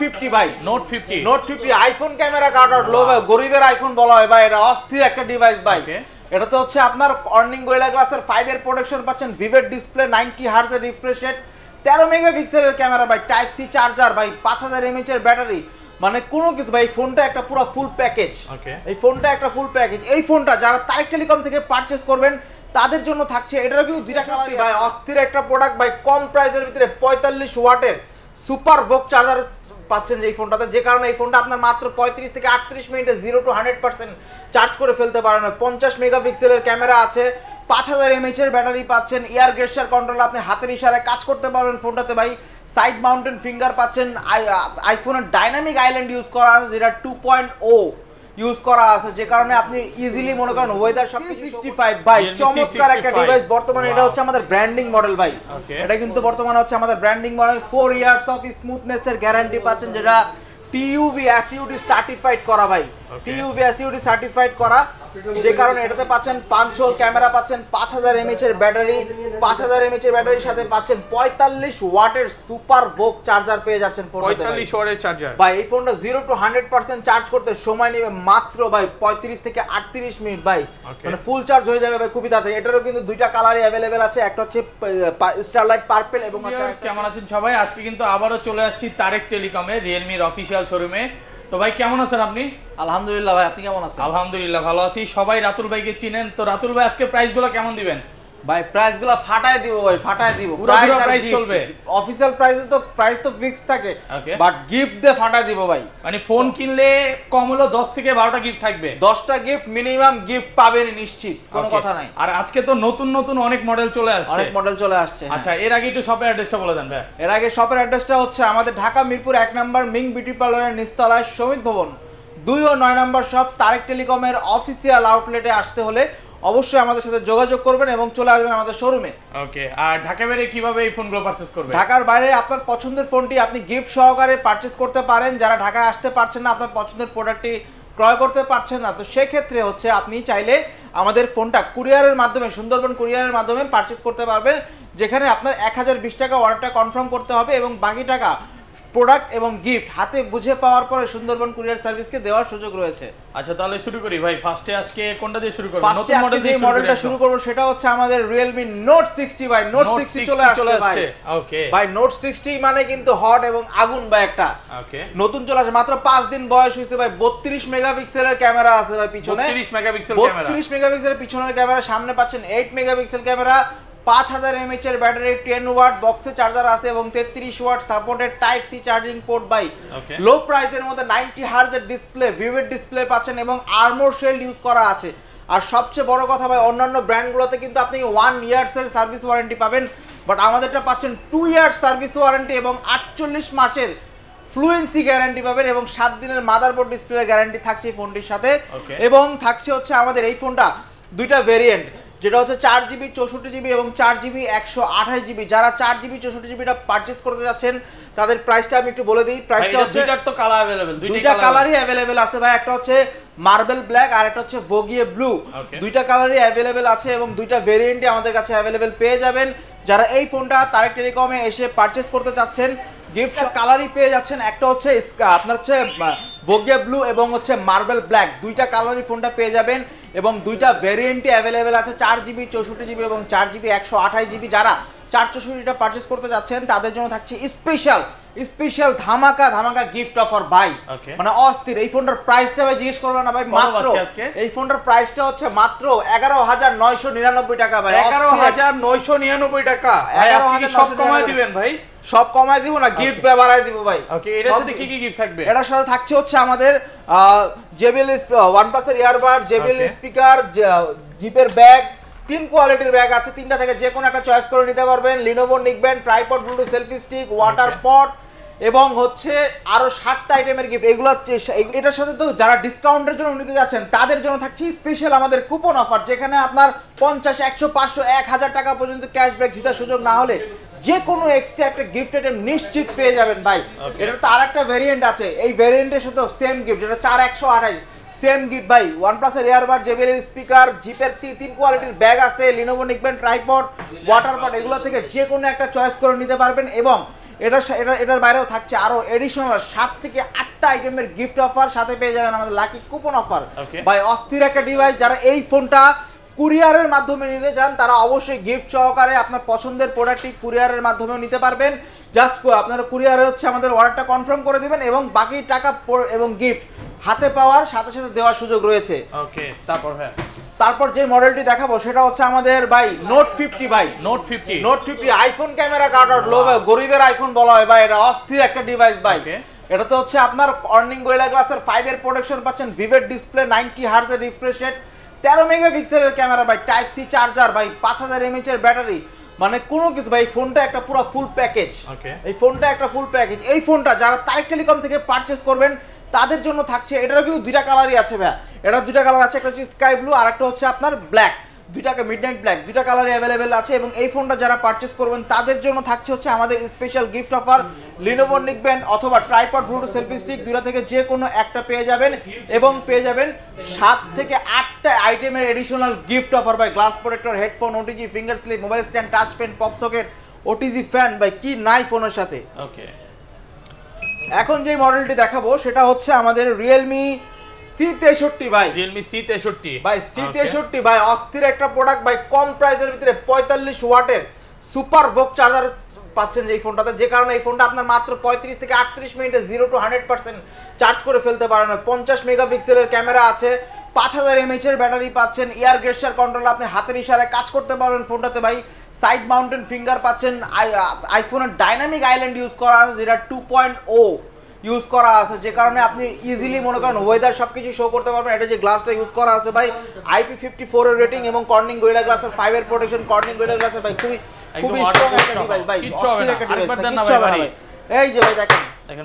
50 ভাই, Note 50, Note 50 iPhone camera cut out লো ভাই, গরিবের আইফোন বলা হয় ভাই, এটা অস্থির একটা ডিভাইস ভাই। এটাতে হচ্ছে আপনার কর্নিং গোরিলা গ্লাসের 5 এর প্রোটেকশন পাচ্ছেন, ভিভেড ডিসপ্লে, 90 হার্টজ এর রিফ্রেশ রেট, 13 মেগাপিক্সেলের ক্যামেরা ভাই, টাইপ সি চার্জার ভাই, 5000 এমএএইচ এর ব্যাটারি, মানে কোনো কিছু ভাই, ফোনটা একটা পুরো ফুল প্যাকেজ। এই ফোনটা একটা ফুল প্যাকেজ। এই ফোনটা যারা তারেক টেলিকম থেকে পারচেজ করবেন তাদের জন্য থাকছে, এটারও কিন্তু দুইটা কালার ভাই, অস্থির একটা প্রোডাক্ট ভাই, কম প্রাইসের ভিতরে 45 ওয়াটের সুপার ভোক চার্জার পাচ্ছেন এই ফোনটাতে, যে কারণে এই ফোনটা আপনার মাত্র 35 থেকে 38 মিনিটে 0 to 100% চার্জ করে ফেলতে পারেন। 50 মেগাপিক্সেলের ক্যামেরা আছে, 5000 এমএএইচ এর ব্যাটারি পাচ্ছেন, এয়ার গেস্টার কন্ট্রোল, আপনি হাতের ইশারায় কাজ করতে পারবেন ফোনটাতে ভাই। সাইড মাউন্টেন ফিঙ্গার পাচ্ছেন, আইফোনের ডাইনামিক আইল্যান্ড ইউজ করা আছে, যেটা 2.0 ইউজ করা আছে, যে কারণে আপনি ইজিলি মনে করেন ওয়েদার সব 65 ভাই, চমৎকার একটা ডিভাইস। বর্তমানে এটা হচ্ছে আমাদের ব্র্যান্ডিং মডেল ভাই, এটা কিন্তু বর্তমানে হচ্ছে আমাদের branding model. 4 years of smoothness এর গ্যারান্টি পাচ্ছেন, যেটা টিইউভি এসইউডি সার্টিফাইড করা ভাই, টিইউভি এসইউডি সার্টিফাইড করা, যে কারণে এটাতে পাচ্ছেন 5 হোল ক্যামেরা পাচ্ছেন, 5000 এমএএইচ এর ব্যাটারি, 5000 এমএএইচ এর ব্যাটারির সাথে পাচ্ছেন 45 ওয়াটের সুপার ভোক চার্জার পেয়ে যাচ্ছেন ফোনটাতে। 45 ওয়াটের চার্জার ভাই, এই ফোনটা 0 to 100% চার্জ করতে সময় নেবে মাত্র ভাই 35 থেকে 38 মিনিট ভাই, মানে ফুল চার্জ হয়ে যাবে ভাই খুবই তাড়াতাড়ি। এটারও কিন্তু দুইটা কালারই अवेलेबल আছে, একটা হচ্ছে স্টারলাইট পার্পল এবং কেমন আছেন সবাই? আজকে কিন্তু আবারো চলে আসছি তারেক টেলিকমে, Realme এর অফিশিয়াল শোরুমে। তো ভাই কেমন আছেন আপনি? আলহামদুলিল্লাহ ভাই, আপনি কেমন আছেন? আলহামদুলিল্লাহ ভালো আছি। সবাই রাতুল ভাইকে চিনেন, তো রাতুল ভাই আজকে প্রাইসগুলো কেমন দিবেন? ভাই প্রাইসগুলো ফাটায় দিব ভাই, ফাটায় দিব। প্রাইস চলবে, অফিশিয়াল প্রাইস তো ফিক্স থাকে, বাট গিফট দিয়ে ফাটায় দিব ভাই। মানে ফোন কিনলে কম হলো 10 থেকে 12টা গিফট থাকবে, 10টা গিফট মিনিমাম গিফট পাবেন নিশ্চিত, কোনো কথা নাই। আর আজকে তো নতুন নতুন অনেক মডেল চলে আসছে, অনেক মডেল চলে আসছে। আচ্ছা, এর আগে একটু শপের অ্যাড্রেসটা বলে দেন ভাই। এর আগে শপের অ্যাড্রেসটা হচ্ছে আমাদের ঢাকা মিরপুর 1 নম্বর মিং বিউটি পার্লারের নিচতলায় সমিত ভবন, 2 ও 9 নম্বর শপ তারেক টেলিকমের অফিসিয়াল আউটলেটে আসতে হলে অবশ্যই আমাদের সাথে যোগাযোগ করবেন এবং চলে আসবেন আমাদের শোরুমে। ওকে, আর ঢাকার বাইরে কিভাবে এই ফোনগুলো পারচেজ করবেন? ঢাকার বাইরে আপনার পছন্দের ফোনটি আপনি গিফট সহকারে পারচেজ করতে পারেন। যারা ঢাকায় আসতে পারছেন না, আপনার পছন্দের প্রোডাক্টটি ক্রয় করতে পারছেন না, তো সেই ক্ষেত্রে হচ্ছে আপনি চাইলে আমাদের ফোনটা কুরিয়ারের মাধ্যমে, সুন্দরবন কুরিয়ারের মাধ্যমে পারচেজ করতে পারবেন, যেখানে আপনার 1020 টাকা অর্ডারটা কনফার্ম করতে হবে এবং বাকি টাকা প্রোডাক্ট এবং গিফট হাতে বুঝে পাওয়ার পরে সুন্দরবন কুরিয়ার সার্ভিসকে দেওয়ার সুযোগ রয়েছে। আচ্ছা, তাহলে শুরু করি ভাই। ফার্স্টে আজকে কোনটা দিয়ে শুরু করব? নতুন মডেল যে মডেলটা শুরু করব সেটা হচ্ছে আমাদের Realme Note 60 ভাই। Note 60 চলে আসছে। ওকে ভাই, Note 60 মানে কিন্তু হট এবং আগুন ভাই একটা। ওকে, নতুন চলে আসে, মাত্র 5 দিন বয়স হইছে ভাই। 32 মেগাপিক্সেলের ক্যামেরা আছে ভাই পিছনে, 32 মেগাপিক্সেল ক্যামেরা, 32 মেগাপিক্সেলের পিছনের ক্যামেরা, সামনে পাচ্ছেন 8 মেগাপিক্সেল ক্যামেরা, 5000 এমএএইচ এর ব্যাটারি, 10 ওয়াট বক্সে চার্জার আছে এবং 33 watt supported type C charging port বাই। লো প্রাইসের মধ্যে 90 হার্টজ এর ডিসপ্লে, ভিভেড ডিসপ্লে পাচ্ছেন এবং আর্মর শেল্ড ইউজ করা আছে। আর সবচেয়ে বড় কথা ভাই, অন্যান্য ব্র্যান্ডগুলোতে কিন্তু আপনি 1 ইয়ার্স এর সার্ভিস ওয়ারেন্টি পাবেন, বাট আমাদেরটা পাচ্ছেন 2 ইয়ার্স সার্ভিস ওয়ারেন্টি এবং 48 মাসের ফ্লুয়েন্সি গ্যারান্টি পাবেন এবং 7 দিনের মাদারবোর্ড ডিসপ্লে গ্যারান্টি থাকছে ফোনটির সাথে। এবং থাকছে হচ্ছে আমাদের এই ফোনটা দুইটা ভেরিয়েন্ট, যেটা হচ্ছে 4GB 64GB এবং 4GB 128GB। যারা 4GB 64GBটা পারচেজ করতে যাচ্ছেন তাদের প্রাইসটা আমি একটু বলে দিই। প্রাইসটা হচ্ছে দুইটার তো কালার अवेलेबल, দুইটা কালারই अवेलेबल আছে ভাই। একটা হচ্ছে মার্বেল ব্ল্যাক আর একটা হচ্ছে ভোগিয়ে ব্লু। দুইটা কালারই अवेलेबल আছে এবং দুইটা ভেরিয়েন্টই আমাদের কাছে अवेलेबल পেয়ে যাবেন। যারা এই ফোনটা তারেক টেলিকমে এসে পারচেজ করতে চাচ্ছেন, গিফট কালারই পেয়ে যাচ্ছেন। একটা হচ্ছে আপনার হচ্ছে ভোগিয়া ব্লু এবং হচ্ছে মার্বেল ব্ল্যাক, দুইটা কালারই ফোনটা পেয়ে যাবেন এবং দুইটা ভেরিয়েন্টই अवेलेबल আছে, 4GB 64GB এবং 4GB 128GB। যারা 464টা পারচেজ করতে যাচ্ছেন তাদের জন্য থাকছে স্পেশাল ধামাকা গিফট অফার ভাই, মানে অস্থির। এই ফোনটার প্রাইসটা ভাই জিজ্ঞেস করবেন না ভাই, মাত্র এই ফোনটার প্রাইসটা হচ্ছে মাত্র 11999 টাকা ভাই। 11999 টাকা ভাই, আজকে সব কমায় দিবেন ভাই? সব কমায় দিব না, গিফট বাড়ায় দিব ভাই। ওকে, এর সাথে কি কি গিফট থাকবে? এটার সাথে থাকছে হচ্ছে আমাদের JBL OnePlus এর ইয়ারবাড, JBL স্পিকার, জিপের ব্যাগ, 3 কোয়ালিটির ব্যাগ আছে, 3টা থেকে যে কোনো একটা চয়েস করে নিতে পারবেন। Lenovo neckband, tripod, Bluetooth selfie stick, water পট এবং হচ্ছে আরো 7টা আইটেমের গিফট। এগুলো হচ্ছে এটার সাথে তো যারা ডিসকাউন্টের জন্য নিতে যাচ্ছেন তাদের জন্য থাকছে স্পেশাল আমাদের কুপন অফার, যেখানে আপনার 50, 100, 500, 1000 টাকা পর্যন্ত ক্যাশব্যাক জেতার সুযোগ না হলে যে কোনো এক্সট্রা একটা গিফট আইটেম নিশ্চিত পেয়ে যাবেন ভাই। এটার তো আরেকটা ভেরিয়েন্ট আছে, এই ভেরিয়েন্টের সাথে সেম গিফট, যেটা 4128 সেম গিফট ভাই। OnePlus এর ইয়ারবাড, JBL স্পিকার, জিপের 3 কোয়ালিটির ব্যাগ আছে, Lenovo নিকব্যান্ড, ট্রাইপড, ওয়াটার পট, এগুলো থেকে যে কোনো একটা চয়েস করে নিতে পারবেন এবং এটার বাইরেও থাকছে আরো এডিশনাল 7 থেকে 8টা আইটেমের গিফট অফার, সাথে পেয়ে যাবেন আমাদের লাকি কুপন অফার। ভাই অস্থির একটা ডিভাইস। যারা এই ফোনটা কুরিয়ারের মাধ্যমে নিতে চান তারা অবশ্যই গিফট সহকারে আপনার পছন্দের প্রোডাক্টটি কুরিয়ারের মাধ্যমেও নিতে পারবেন। জাস্ট আপনারা কুরিয়ারে হচ্ছে আমাদের অর্ডারটা কনফার্ম করে দিবেন এবং বাকি টাকা এবং গিফট হাতে পাওয়ার সাথে সাথে দেওয়ার সুযোগ রয়েছে। ওকে, তারপর যে মডেলটি দেখাবো সেটা হচ্ছে আমাদের ভাই নোট 50। ভাই Note 50 iPhone camera cut out লো, গরিবের আইফোন বলা হয় ভাই, এটা অস্থির একটা ডিভাইস ভাই। এটাতে হচ্ছে আপনার কর্নিং গোরিলা গ্লাসের 5 এর প্রোটেকশন পাচ্ছেন, ভিভেড ডিসপ্লে, 90 হার্জ এর রিফ্রেশ রেট, 13 মেগাপিক্সেলের ক্যামেরা ভাই, টাইপ সি চার্জার ভাই, 5000 mAh এর ব্যাটারি, মানে কোনো কিছু ভাই। ফোনটা একটা পুরো ফুল প্যাকেজ। এই ফোনটা একটা ফুল প্যাকেজ। এই ফোনটা যারা তারেক টেলিকম থেকে পারচেজ করবেন তাদের জন্য থাকছে, এটারও কিন্তু দুইটা কালারই আছে ভাই। এটা দুইটা কালার আছে, একটা হচ্ছে স্কাই ব্লু আর একটা হচ্ছে আপনার ব্ল্যাক, দুইটাকে মিডনাইট ব্ল্যাক, দুইটা কালারই অ্যাভেলেবেল আছে। এবং এই ফোনটা যারা পারচেজ করবেন তাদের জন্য থাকছে হচ্ছে আমাদের special gift offer, Lenovo neckband অথবা ট্রাইপড ব্লুটুথ সেলফি স্টিক, দুইটা থেকে যে কোনো একটা পেয়ে যাবেন এবং পেয়ে যাবেন 7 থেকে 8টা আইটেমের এডিশনাল গিফট অফার ভাই। Glass protector, headphone, OTG, finger slip, mobile stand, touch pen, pop socket, OTG fan ভাই, কি নাই ফোনের সাথে। ওকে, এখন যে মডেলটি দেখাবো সেটা হচ্ছে আমাদের Realme C63 ভাই। Realme C63 ভাই, C63 ভাই অস্থির একটা প্রোডাক্ট ভাই। কম প্রাইসের ভিতরে 45 ওয়াটের সুপার ভোক চার্জার পাচ্ছেন এই ফোনটাতে, যে কারণে এই ফোনটা আপনার মাত্র 35 থেকে 38 মিনিটে 0 to 100% চার্জ করে ফেলতে পারেন। 50 মেগাপিক্সেলের ক্যামেরা আছে, 5000 mAh এর ব্যাটারি পাচ্ছেন, এয়ার গেস্টার কন্ট্রোল, আপনি হাতের ইশারায় কাজ করতে পারবেন ফোনটাতে ভাই। সাইড মাউন্টেন ফিঙ্গার পাচ্ছেন, আইফোনের ডাইনামিক আইল্যান্ড ইউজ করা আছে যেটা 2.0 ইউজ করা আছে, যে কারণে আপনি ইজিলি মনে করেন ওয়েদার সবকিছু শো করতে পারবেন। এটা যে গ্লাসটা ইউজ করা আছে ভাই, IP54 এর রেটিং এবং কর্নিং গোরিলা গ্লাসের 5 এর প্রোটেকশন, কর্নিং গোরিলা গ্লাসের ভাই খুবই স্ট্রং একটা ডিভাইস ভাই, অস্থির একটা ডিভাইস, কিচ্ছু হবে না ভাই। এই যে ভাই দেখেন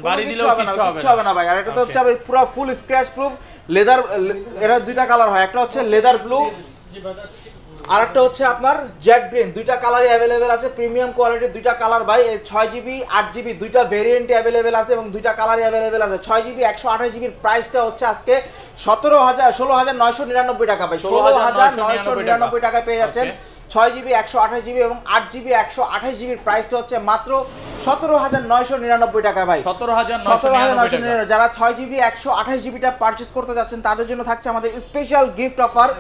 বাড়ি দিলেও কিচ্ছু হবে না ভাই। আর এটা তো হচ্ছে পুরো ফুল স্ক্র্যাচ প্রুফ লেদার। এর দুইটা কালার হয়, একটা হচ্ছে লেদার ব্লু আর একটা হচ্ছে আপনার জেড গ্রিন, দুইটা কালারই অ্যাভেলেবেল আছে। প্রিমিয়াম কোয়ালিটির দুইটা কালার ভাই, 6GB 8GB দুইটা ভেরিয়েন্টই অ্যাভেলেবেল আছে এবং দুইটা কালারই অ্যাভেলেবেল আছে। 6GB 128GB এর প্রাইসটা হচ্ছে আজকে 16,999 টাকা ভাই, 16,999 টাকায় পেয়ে যাচ্ছেন। 6GB 128GB এবং 8GB 128GB এর প্রাইসটা হচ্ছে মাত্র 17,999 টাকা ভাই, 17,999। যারা 6GB 128GBটা পারচেজ করতে যাচ্ছেন তাদের জন্য থাকছে আমাদের স্পেশাল গিফট অফার,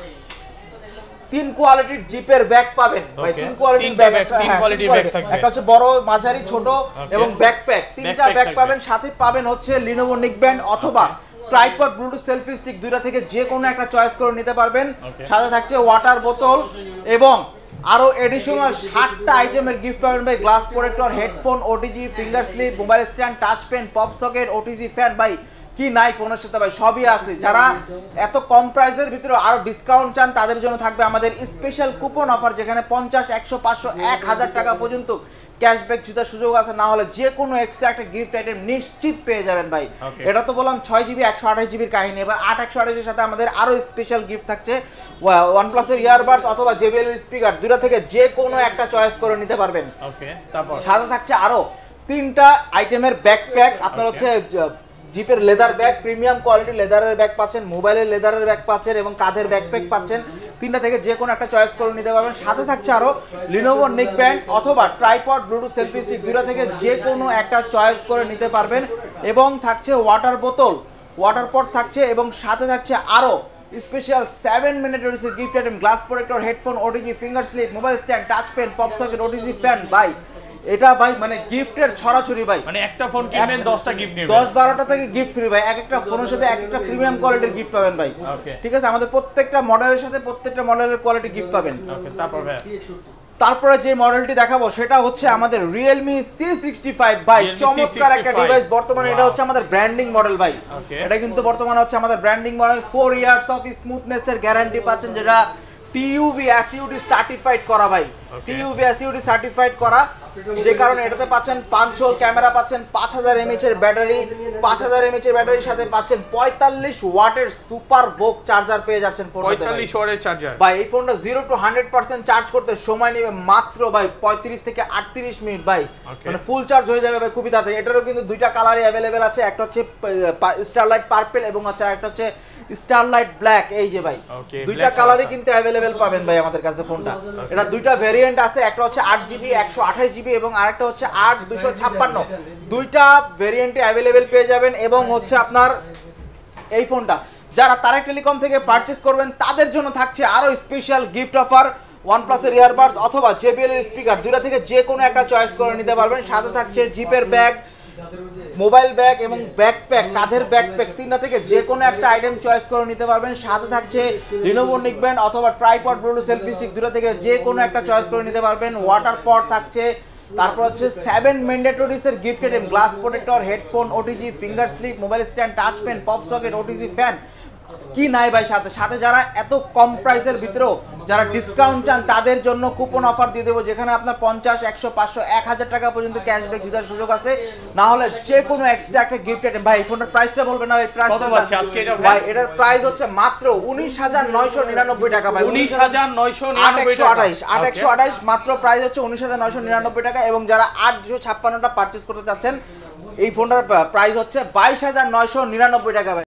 3 কোয়ালিটির জিপের ব্যাগ পাবেন ভাই, 3 কোয়ালিটির ব্যাগ, একটা হচ্ছে বড়, মাঝারি, ছোট এবং ব্যাকপ্যাক, 3টা ব্যাগ পাবেন। সাথে পাবেন হচ্ছে লিনোভো নিকব্যান্ড অথবা ট্রাইপড ব্লুটুথ সেলফি স্টিক, দুইটা থেকে যে কোনো একটা চয়েস করে নিতে পারবেন। সাথে থাকছে ওয়াটার বোতল এবং আরো এডিশনাল 7টা আইটেমের গিফট পাবেন ভাই। Glass protector, headphone, OTG, finger slip, mobile stand, touch pen, pop socket, OTG fan ভাই, কি নাই ফোনের সাথে ভাই, সবই আছে। যারা এত কম প্রাইসের ভিতরে আরো ডিসকাউন্ট চান তাদের জন্য থাকবে আমাদের স্পেশাল কুপন অফার, যেখানে 50, 100, 500, 1000 টাকা পর্যন্ত ক্যাশব্যাক জেতার সুযোগ আছে। না হলে যে কোনো এক্সট্রা একটা গিফট আইটেম নিশ্চিত পেয়ে যাবেন ভাই। এটা তো বললাম 6GB 128GB এর কাহিনী। এবার 8 এর সাথে আমাদের আরো স্পেশাল গিফট থাকছে, OnePlus এর ইয়ারবাডস অথবা JBL এর স্পিকার, দুটো থেকে যে কোনো একটা চয়েস করে নিতে পারবেন। তারপর সাথে থাকছে আরো 3টা আইটেমের ব্যাকপ্যাক, আপনার হচ্ছে জিপের লেদার ব্যাগ, প্রিমিয়াম কোয়ালিটি লেদারের ব্যাগ পাচ্ছেন, মোবাইলের লেদারের ব্যাগ পাচ্ছেন এবং কাঁধের ব্যাকপ্যাক পাচ্ছেন। 3টা থেকে যে কোনো একটা চয়েস করে নিতে পারবেন। সাথে থাকছে আরো লিনোভো নিকব্যান্ড অথবা ট্রাইপড ব্লুটুথ সেলফি স্টিক, দুইটা থেকে যে কোনো একটা চয়েস করে নিতে পারবেন। এবং থাকছে ওয়াটার বোতল, ওয়াটার পট থাকছে এবং সাথে থাকছে আরো special 7 minute OTG gift item, glass protector, headphone, OTG, finger slip, mobile stand, touch pen, pop socket, OTG fan ভাই। এটা ভাই মানে গিফটের ছড়াছড়ি ভাই, মানে একটা ফোন কিনবেন 10টা গিফট নেবেন, 10-12টা থেকে গিফট ফ্রি ভাই। এক একটা ফোনের সাথে এক একটা প্রিমিয়াম কোয়ালিটির গিফট পাবেন ভাই। ঠিক আছে, আমাদের প্রত্যেকটা মডেলের সাথে প্রত্যেকটা মডেলের কোয়ালিটি গিফট পাবেন। তারপরে যে মডেলটি দেখাবো সেটা হচ্ছে আমাদের Realme C65 ভাই, চমৎকার একটা ডিভাইস। বর্তমানে এটা হচ্ছে আমাদের ব্র্যান্ডিং মডেল ভাই। এটা কিন্তু বর্তমানে হচ্ছে আমাদের branding model. 4 years of smoothness এর গ্যারান্টি পাচ্ছেন, যেটা TUV SUD সার্টিফাইড করা ভাই, TUV SUD সার্টিফাইড করা, যে কারণে এটাতে পাচ্ছেন 5 হোল ক্যামেরা পাচ্ছেন, 5000 mAh এর ব্যাটারি, 5000 mAh এর ব্যাটারির সাথে পাচ্ছেন 45 ওয়াটের সুপার ভোক চার্জার পেয়ে যাচ্ছেন ফোনটাতে। 45 ওয়াটের চার্জার ভাই। এই ফোনটা 0 to 100% চার্জ করতে সময় নেবে মাত্র ভাই 35 থেকে 38 মিনিট ভাই, মানে ফুল চার্জ হয়ে যাবে ভাই খুবই তাড়াতাড়ি। এটারও কিন্তু দুইটা কালারই अवेलेबल আছে, একটা হচ্ছে স্টারলাইট পার্পল এবং একটা হচ্ছে স্টারলাইট ব্ল্যাক, এই যে ভাই Okay, দুইটা black কালারই colour. কিন্তু অ্যাভেলেবেল পাবেন ভাই আমাদের কাছে ফোনটা। এটা দুইটা ভেরিয়েন্ট আছে, একটা হচ্ছে 8GB 128GB এবং আরেকটা হচ্ছে 8 256। দুইটা ভেরিয়েন্টে অ্যাভেলেবেল পেয়ে যাবেন। এবং হচ্ছে আপনার এই ফোনটা যারা তারেক টেলিকম থেকে পারচেজ করবেন তাদের জন্য থাকছে আরো স্পেশাল গিফট অফার। OnePlus এর ইয়ারবাডস অথবা JBL এর স্পিকার, দুইটা থেকে যে কোনো একটা চয়েস করে নিতে পারবেন। সাথে থাকছে জিপের ব্যাগ, মোবাইল ব্যাগ এবং ব্যাকপ্যাক, কাঁধের ব্যাকপ্যাক, তিনটা থেকে যে কোনো একটা আইটেম চয়েস করে নিতে পারবেন। সাথে থাকছে Lenovo নেকব্যান্ড অথবা ট্রাইপড ব্লুটুথ সেলফি স্টিক, দুটো থেকে যে কোনো একটা চয়েস করে নিতে পারবেন। ওয়াটার পট থাকছে, তারপর হচ্ছে 7 ম্যান্ডেটরিজ এর gift item, glass protector, headphone, OTG, finger slip, mobile stand, touch pen, pop socket, OTG fan. কি নাই ভাই সাথে সাথে যারা এত কম প্রাইসের ভিতরেও যারা ডিসকাউন্ট চান তাদের জন্য কুপন অফার দিয়ে দেবো, যেখানে আপনার 50, 100, 500, 1000 টাকা পর্যন্ত ক্যাশব্যাক জেতার সুযোগ আছে। না হলে যে কোনো এক্সট্রা একটা গিফট আইটেম। ভাই এই ফোনের প্রাইসটা বলবেন না ভাই? প্রাইসটা আজকে এটা ভাই এটার প্রাইস হচ্ছে মাত্র 19,999 টাকা ভাই। 19,999 8,128 মাত্র প্রাইস হচ্ছে 19,999 টাকা। এবং যারা 8,256টা পারচেজ করতে চাচ্ছেন এই ফোনটার প্রাইস হচ্ছে 22,999 টাকা ভাই।